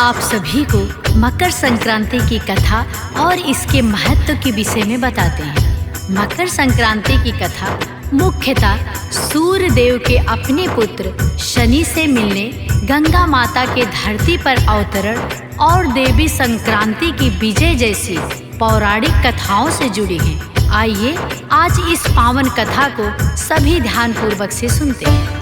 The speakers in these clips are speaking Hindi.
आप सभी को मकर संक्रांति की कथा और इसके महत्व के विषय में बताते हैं। मकर संक्रांति की कथा मुख्यतः सूर्य देव के अपने पुत्र शनि से मिलने, गंगा माता के धरती पर अवतरण और देवी संक्रांति की विजय जैसी पौराणिक कथाओं से जुड़ी है। आइए आज इस पावन कथा को सभी ध्यानपूर्वक से सुनते हैं।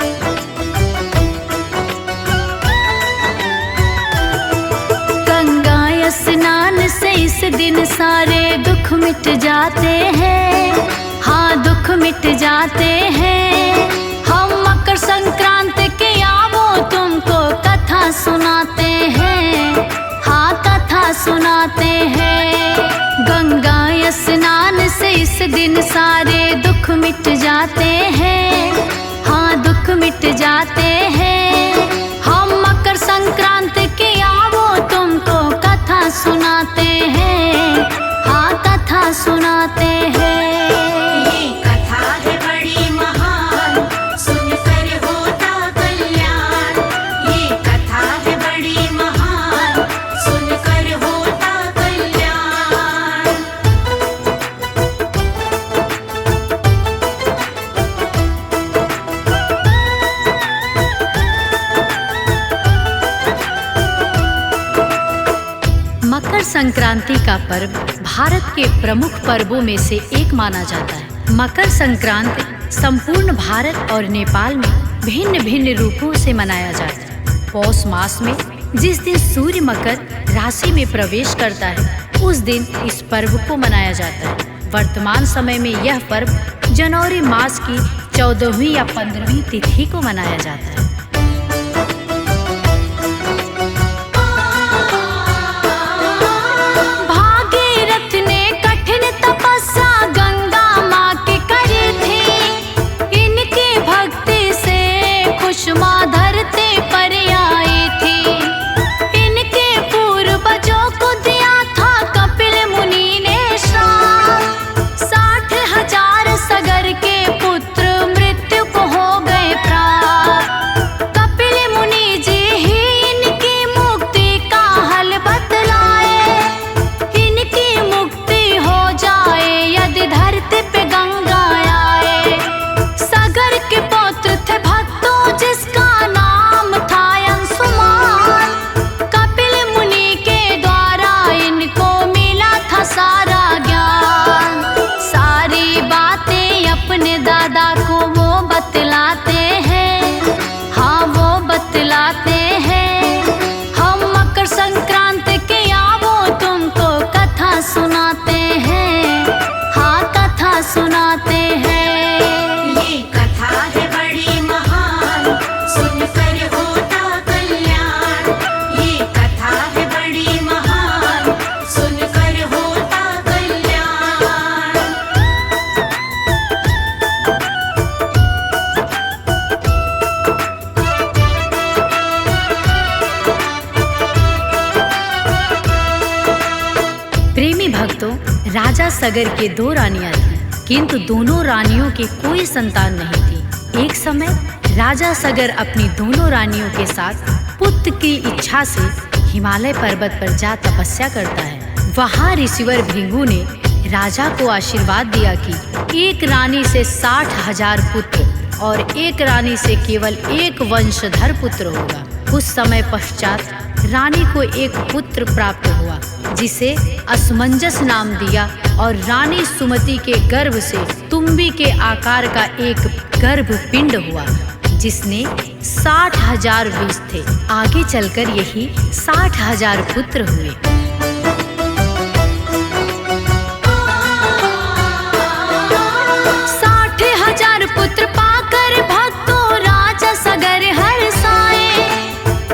गंगा स्नान से इस दिन सारे दुख मिट जाते हैं। हाँ, दुख मिट जाते हैं। हम मकर संक्रांति के आवो तुमको कथा सुनाते हैं। हाँ, कथा सुनाते हैं। गंगा स्नान से इस दिन सारे दुख मिट जाते हैं। हाँ, दुख मिट जाते हैं। हम मकर संक्रांति के आवो तुमको कथा सुनाते हैं। हाँ, कथा सुनाते हैं। मकर संक्रांति का पर्व भारत के प्रमुख पर्वों में से एक माना जाता है। मकर संक्रांति संपूर्ण भारत और नेपाल में भिन्न भिन्न रूपों से मनाया जाता है। पौष मास में जिस दिन सूर्य मकर राशि में प्रवेश करता है, उस दिन इस पर्व को मनाया जाता है। वर्तमान समय में यह पर्व जनवरी मास की 14वीं या 15वीं तिथि को मनाया जाता है। भक्तों, राजा सगर के 2 रानियां थीं, किंतु दोनों रानियों की कोई संतान नहीं थी। एक समय राजा सगर अपनी दोनों रानियों के साथ पुत्र की इच्छा से हिमालय पर्वत पर जा तपस्या करता है। वहां ऋषिवर भृगु ने राजा को आशीर्वाद दिया कि एक रानी से 60,000 पुत्र और एक रानी से केवल एक वंशधर पुत्र होगा। कुछ समय पश्चात रानी को एक पुत्र प्राप्त हुआ, जिसे असमंजस नाम दिया और रानी सुमति के गर्भ से तुम्बी के आकार का एक गर्भ पिंड हुआ, जिसने 60,000 बीज थे। आगे चलकर यही 60,000 पुत्र हुए। 60,000 पुत्र पाकर भक्तों राजा सगर हर्षाए।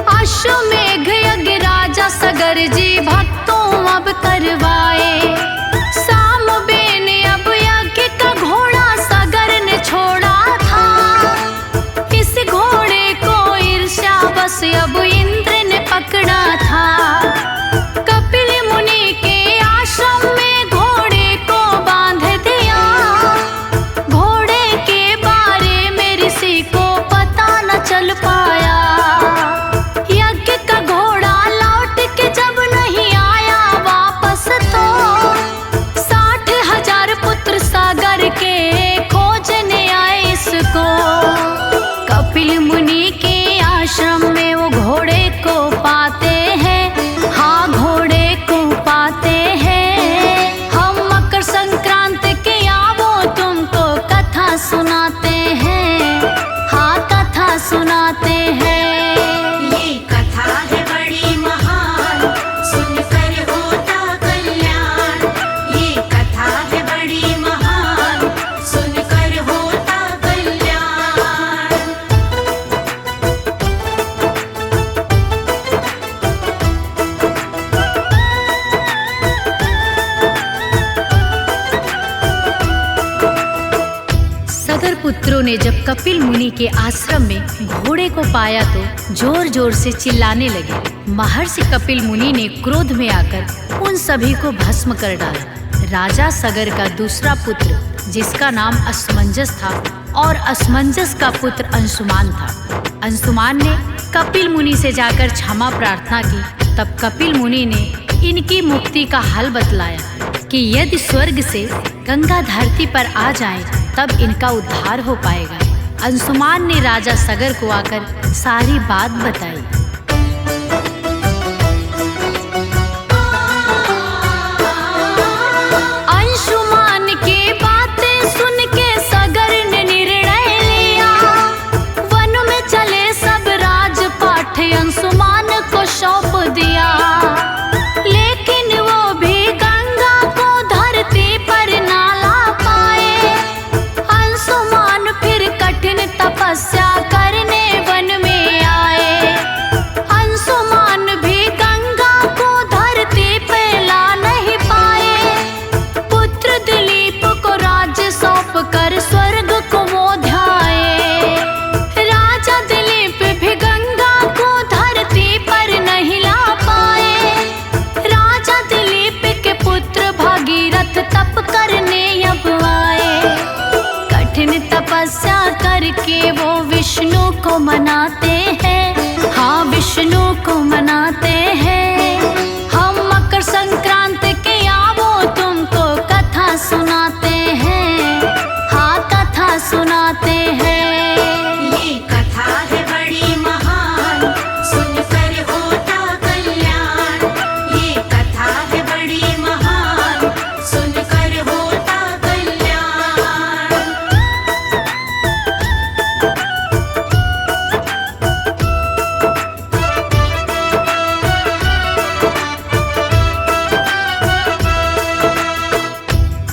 अश्वमेघ यज्ञ राजा सगर जी भक्तों अब करवाए। सामवेन अब यज्ञ का घोड़ा सगर ने छोड़ा था। इस घोड़े को ईर्ष्या बस अब इंद्र ने पकड़ा था। सगर पुत्रों ने जब कपिल मुनि के आश्रम में घोड़े को पाया तो जोर जोर से चिल्लाने लगे। महर्षि कपिल मुनि ने क्रोध में आकर उन सभी को भस्म कर डाला। राजा सगर का दूसरा पुत्र, जिसका नाम असमंजस था, और असमंजस का पुत्र अंशुमान था। अंशुमान ने कपिल मुनि से जाकर क्षमा प्रार्थना की। तब कपिल मुनि ने इनकी मुक्ति का हल बतलाया कि यदि स्वर्ग से गंगा धरती पर आ जाए तब इनका उद्धार हो पाएगा। अंशुमान ने राजा सगर को आकर सारी बात बताई। अंशुमान की बातें सुन के सगर ने निर्णय लिया, वन में चले सब राजपाट अंशुमान को सौंप दिया। लेकिन वो भी गंगा को धरती पर ना ला पाए। अंशुमान फिर कठिन तपस्या करने वन में आए। अंशुमान भी गंगा को धरती पे ला नहीं पाए। पुत्र दिलीप को राज्य सौंप कर स्वर्ग को वो ध्याए। राजा दिलीप भी गंगा को धरती पर नहीं ला पाए। राजा दिलीप के पुत्र भागीरथ तप करने अब आए। कठिन तपस्या करके वो विष्णु को मनाते हैं। हाँ, विष्णु को मनाते हैं। हम मकर संक्रांति के आवो तुमको कथा सुनाते हैं। हाँ, कथा सुनाते हैं। ये कथा है बड़ी महान, सुनकर होता कल्याण। ये कथा है बड़ी महान, सुनकर होता कल्याण।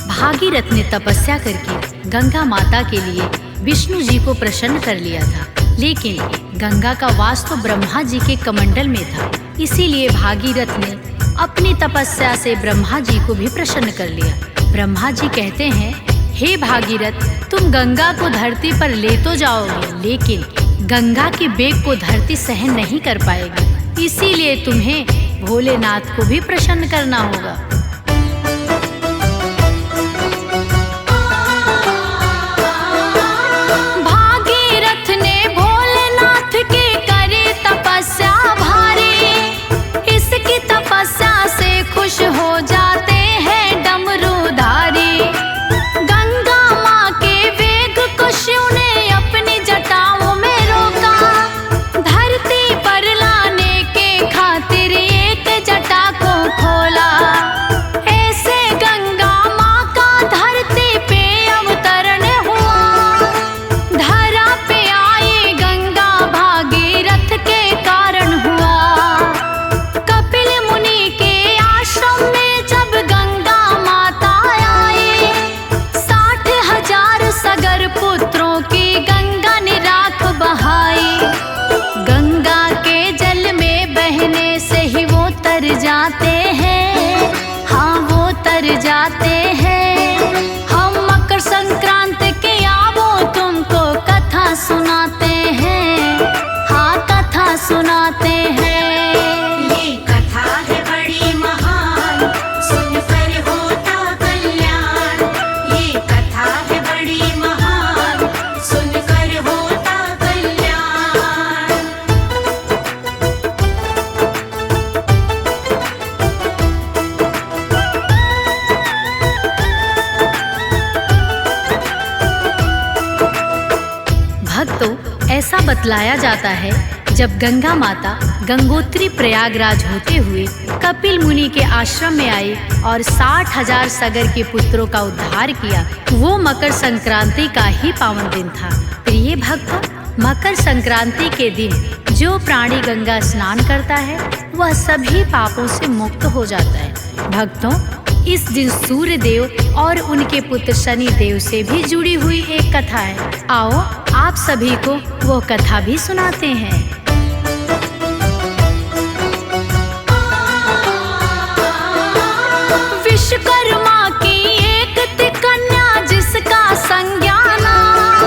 भागीरथ ने तपस्या करके गंगा माता के लिए विष्णु जी को प्रसन्न कर लिया था, लेकिन गंगा का वास तो ब्रह्मा जी के कमंडल में था। इसीलिए भागीरथ ने अपनी तपस्या से ब्रह्मा जी को भी प्रसन्न कर लिया। ब्रह्मा जी कहते हैं, हे भागीरथ, तुम गंगा को धरती पर ले तो जाओगे, लेकिन गंगा के वेग को धरती सहन नहीं कर पाएगी। इसीलिए तुम्हें भोलेनाथ को भी प्रसन्न करना होगा। भागीरथ ने भोलेनाथ की करी तपस्या भारी। इसकी तपस्या से खुश हो जाते हैं डमरूधारी। गंगा माँ के वेग को शिव ने अपनी जटाओं में रोका। धरती पर लाने के खातिर एक जटा को खोला। ऐसे गंगा माँ का धरती पे अवतरण हुआ। धरा पे आई गंगा भागीरथ के कारण हुआ। कपिल मुनि के आश्रम में जब गंगा माता आई, 60,000 सगर पुत्रों की गंगा ने राख बहाई। गंगा के जल में बहने से ही वो तर जाते हैं। हाँ, वो तर जाते हैं। हम मकर संक्रांति के आवो तुमको कथा सुनाते हैं। हाँ, कथा सुनाते हैं। ये कथा है बड़ी महान, सुनकर होता कल्याण। ये कथा है बड़ी महान, सुनकर होता कल्याण। भक्तों, ऐसा बतलाया जाता है, जब गंगा माता गंगोत्री प्रयागराज होते हुए कपिल मुनि के आश्रम में आई और 60,000 सगर के पुत्रों का उद्धार किया, वो मकर संक्रांति का ही पावन दिन था। प्रिय भक्तों, मकर संक्रांति के दिन जो प्राणी गंगा स्नान करता है वह सभी पापों से मुक्त हो जाता है। भक्तों, इस दिन सूर्य देव और उनके पुत्र शनि देव से भी जुड़ी हुई एक कथा है। आओ आप सभी को वो कथा भी सुनाते हैं। विश्वकर्मा की एक थी कन्या जिसका संज्ञा नाम।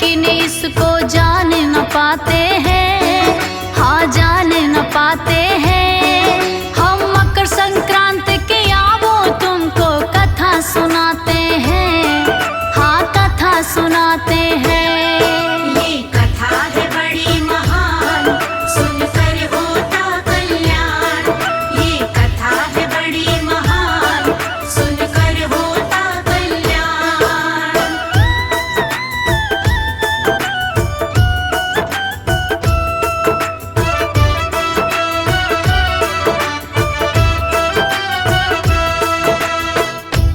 दिन इसको जान न पाते हैं, हाँ जान न पाते हैं। हम मकर संक्रांति की आवो तुमको कथा सुनाते हैं, हाँ कथा सुनाते हैं। ये कथा है बड़ी महान, सुनकर होता कल्याण। ये कथा है बड़ी महान, सुनकर होता कल्याण।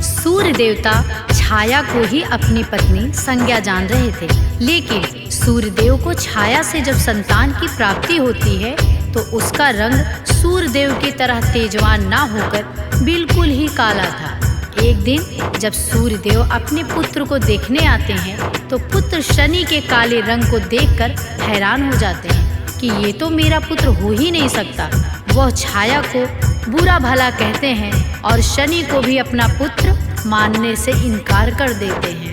सूर्य देवता छाया को ही अपनी पत्नी संज्ञा जान रहे थे, लेकिन सूर्यदेव को छाया से जब संतान की प्राप्ति होती है तो उसका रंग सूर्यदेव की तरह तेजवान ना होकर बिल्कुल ही काला था। एक दिन जब सूर्यदेव अपने पुत्र को देखने आते हैं तो पुत्र शनि के काले रंग को देखकर हैरान हो जाते हैं कि ये तो मेरा पुत्र हो ही नहीं सकता। वह छाया को बुरा भला कहते हैं और शनि को भी अपना पुत्र मानने से इनकार कर देते हैं।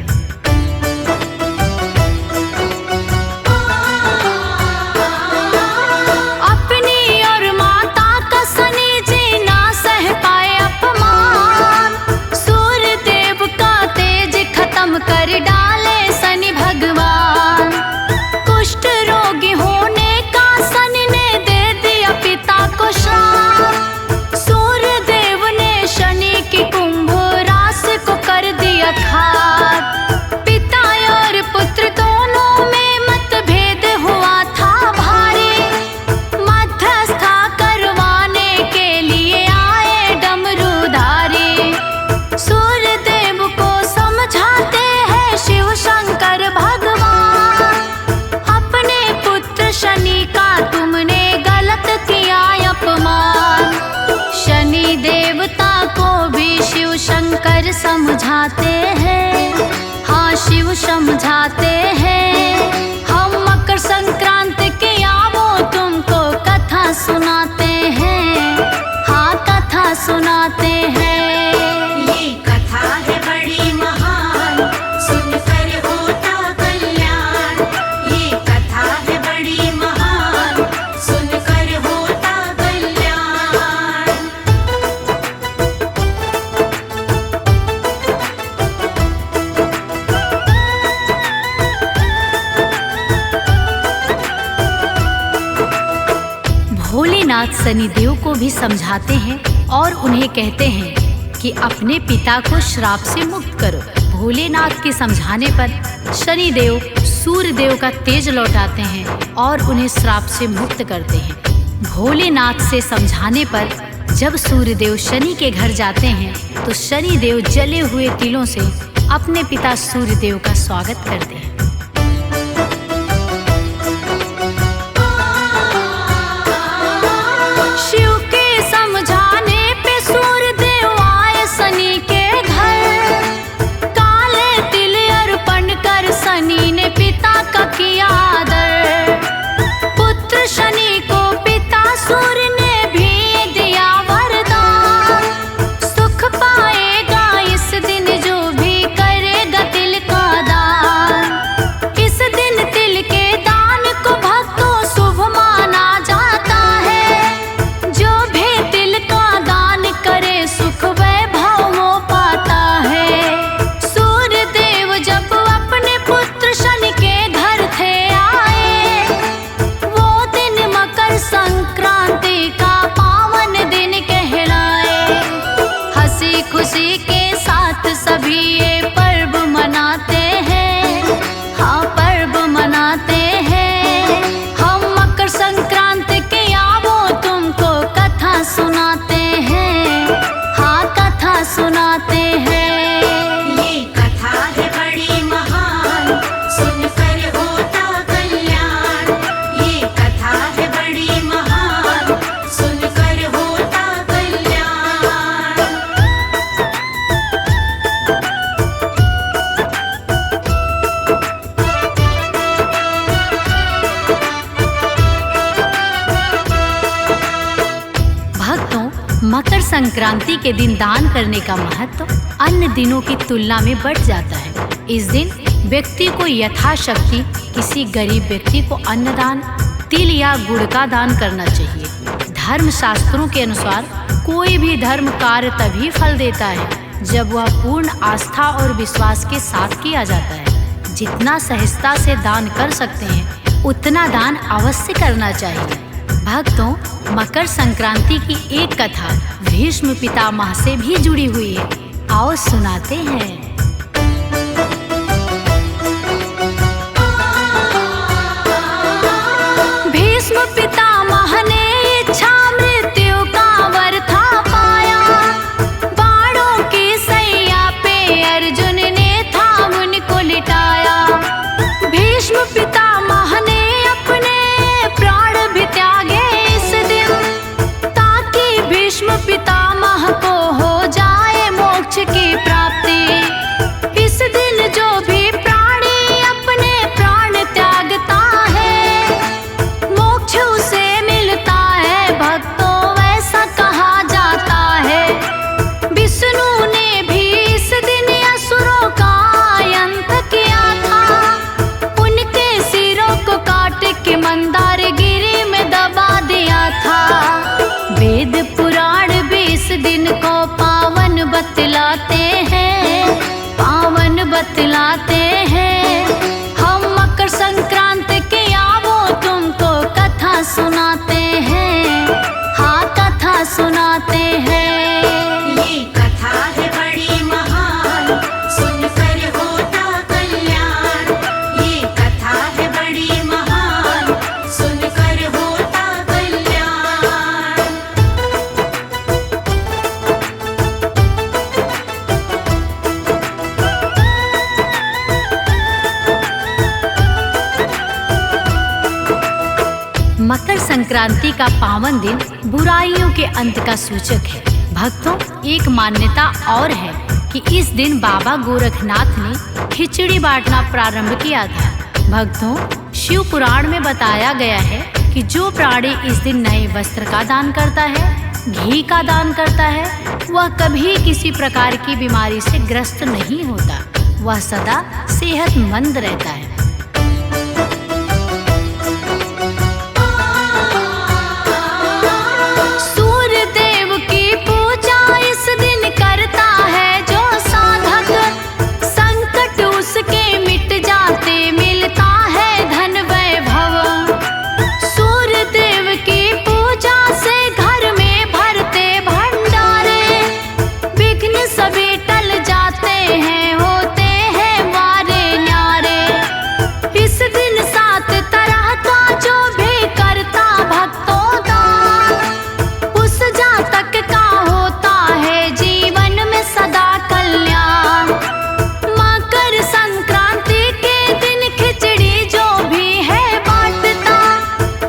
अपनी और माता का शनि जी ना सह पाए अपमान, सूर्यदेव का तेज खत्म कर डाले शनि भगवान। कुष्ठ रोगी होने का शनि ने दे दिया पिता को श्राप। सूर्यदेव ने शनि की कुंभ रास को कर दिया खाक। पिता और पुत्र दोनों में मतभेद हुआ था भारी। मध्यस्था करवाने के लिए आए डमरूधारी। सूर्यदेव को समझाते हैं शिव शंकर भगवान। अपने पुत्र शनि का तुमने गलत किया अपमान। शनि देवता को भी शिव शंकर समझाते हैं, हाँ शिव समझाते हैं। हम मकर संक्रांति की आवो तुमको कथा सुनाते हैं, हाँ कथा सुनाते हैं। ये कथा है बड़ी महान, सुनकर होता कल्याण। ये कथा है बड़ी महान, सुनकर होता कल्याण। भोलेनाथ शनिदेव को भी समझाते हैं और उन्हें कहते हैं कि अपने पिता को श्राप से मुक्त करो। भोलेनाथ के समझाने पर शनिदेव सूर्यदेव का तेज लौटाते हैं और उन्हें श्राप से मुक्त करते हैं। भोलेनाथ से समझाने पर जब सूर्यदेव शनि के घर जाते हैं तो शनिदेव जले हुए तिलों से अपने पिता सूर्यदेव का स्वागत करते हैं। शिव के समझाने पे सूर्यदेव आए शनि के घर। काले तिल अर्पण कर शनि ने पिता का किया आदर। पुत्र शनि को पिता सूर्य ने भी दिया वरदान। सुख पाएगा इस दिन जो भी करेगा तिल का दान। इस दिन तिल के दान को भक्तों शुभ माना जाता है। जो भी तिल का दान करे सुख वैभव वो पाता है। सूर्यदेव जब अपने पुत्र शनि के घर थे आए, वो दिन मकर संक्रांति का पावन दिन कहलाए। हंसी खुशी के साथ सभी ये पर्व मनाते हैं, हाँ पर्व मनाते हैं। हम मकर संक्रांति की आवो तुमको कथा सुनाते हैं, हाँ कथा सुनाते हैं। ये कथा है बड़ी महान, सुनकर होता कल्याण। ये कथा है बड़ी महान, सुनकर होता कल्याण। भक्तों, मकर संक्रांति के दिन दान करने का महत्व अन्य दिनों की तुलना में बढ़ जाता है। इस दिन व्यक्ति को यथाशक्ति किसी गरीब व्यक्ति को अन्नदान, तिल या गुड़ का दान करना चाहिए। धर्म शास्त्रों के अनुसार कोई भी धर्म कार्य तभी फल देता है जब वह पूर्ण आस्था और विश्वास के साथ किया जाता है। जितना सहजता से दान कर सकते हैं उतना दान अवश्य करना चाहिए। भक्तों, मकर संक्रांति की एक कथा भीष्म पितामह से भी जुड़ी हुई है। आओ सुनाते हैं। भीष्म पितामह ने इच्छा मृत्यु का वर था पाया। बाणों की सैया पे अर्जुन ने था उनको लिटाया। भीष्म पितामह ने अपने प्राण भी त्यागे इस दिन, ताकि भीष्म पितामह को हो जाए मोक्ष की प्राप्ति। इस दिन जो भी प्राणी अपने प्राण त्यागता है मोक्ष उसे मिलता है। भक्तों, वैसा कहा जाता है। विष्णु ने भी इस दिन असुरों का अंत किया था। उनके सिरों को काट के मंदार गिरी में दबा दिया था। वेद पुराण भी इस दिन को पावन बतलाते हैं, पावन बतलाते हैं। हम मकर संक्रांति के आवो तुमको कथा सुनाते हैं, हाँ कथा सुनाते हैं। ये कथा है बड़ी महान, सुनकर होता कल्याण। ये कथा है बड़ी महान, सुनकर होता कल्याण। मकर संक्रांति का पावन दिन बुराइयों के अंत का सूचक है। भक्तों, एक मान्यता और है कि इस दिन बाबा गोरखनाथ ने खिचड़ी बांटना प्रारंभ किया था। भक्तों, शिव पुराण में बताया गया है कि जो प्राणी इस दिन नए वस्त्र का दान करता है, घी का दान करता है, वह कभी किसी प्रकार की बीमारी से ग्रस्त नहीं होता। वह सदा सेहतमंद रहता है। सूर्य देव की पूजा इस दिन करता है जो साधक, संकट उसके मिट जाते, मिलता है धन वैभव। सूर्य देव की पूजा से घर में भरते भंडारे, विघ्न सभी टल जाते हैं, होते हैं वारे न्यारे। इस दिन 7 तरह का जो भी करता भक्तों दान, उस जातक का होता है जीवन में सदा कल्याण। मकर संक्रांति के दिन खिचड़ी जो भी है बांटता,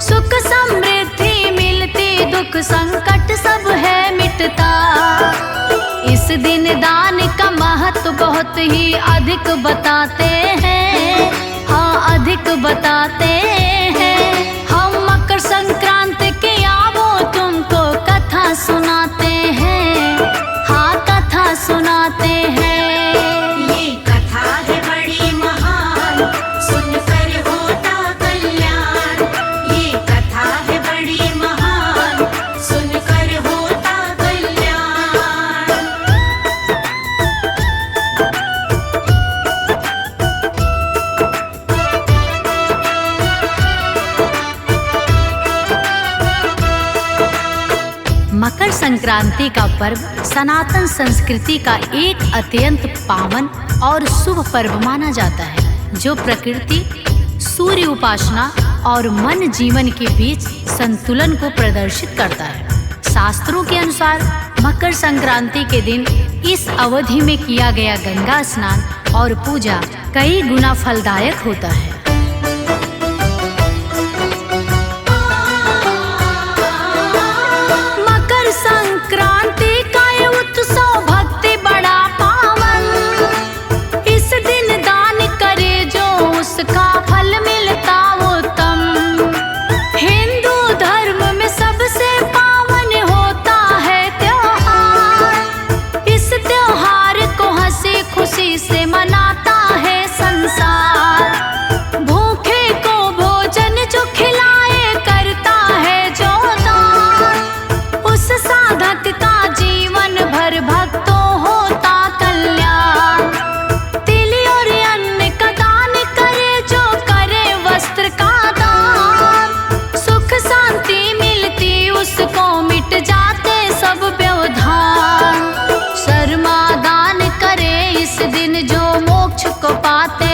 सुख समृद्धि मिलती, दुख संकट सब है मिटता। इस दिन दान का महत्व बहुत ही अधिक बताते हैं, हाँ अधिक बताते हैं। हम मकर संक्रांति के आवो तुमको कथा सुनाते हैं, हाँ कथा सुनाते हैं। ये कथा है बड़ी महान, सुनकर होता कल्याण। ये कथा है बड़ी महान, सुनकर होता कल्याण। मकर संक्रांति का पर्व सनातन संस्कृति का एक अत्यंत पावन और शुभ पर्व माना जाता है, जो प्रकृति, सूर्य उपासना और मन जीवन के बीच संतुलन को प्रदर्शित करता है। शास्त्रों के अनुसार मकर संक्रांति के दिन इस अवधि में किया गया गंगा स्नान और पूजा कई गुना फलदायक होता है। मकर संक्रांति का ये उत्सव भक्ति बड़ा पावन, इस दिन दान करे जो उसका फल मिलता उत्तम। हिंदू धर्म में सबसे पावन होता है त्योहार, इस त्योहार को हंसी खुशी से मनाता है संसार। मुझको पाते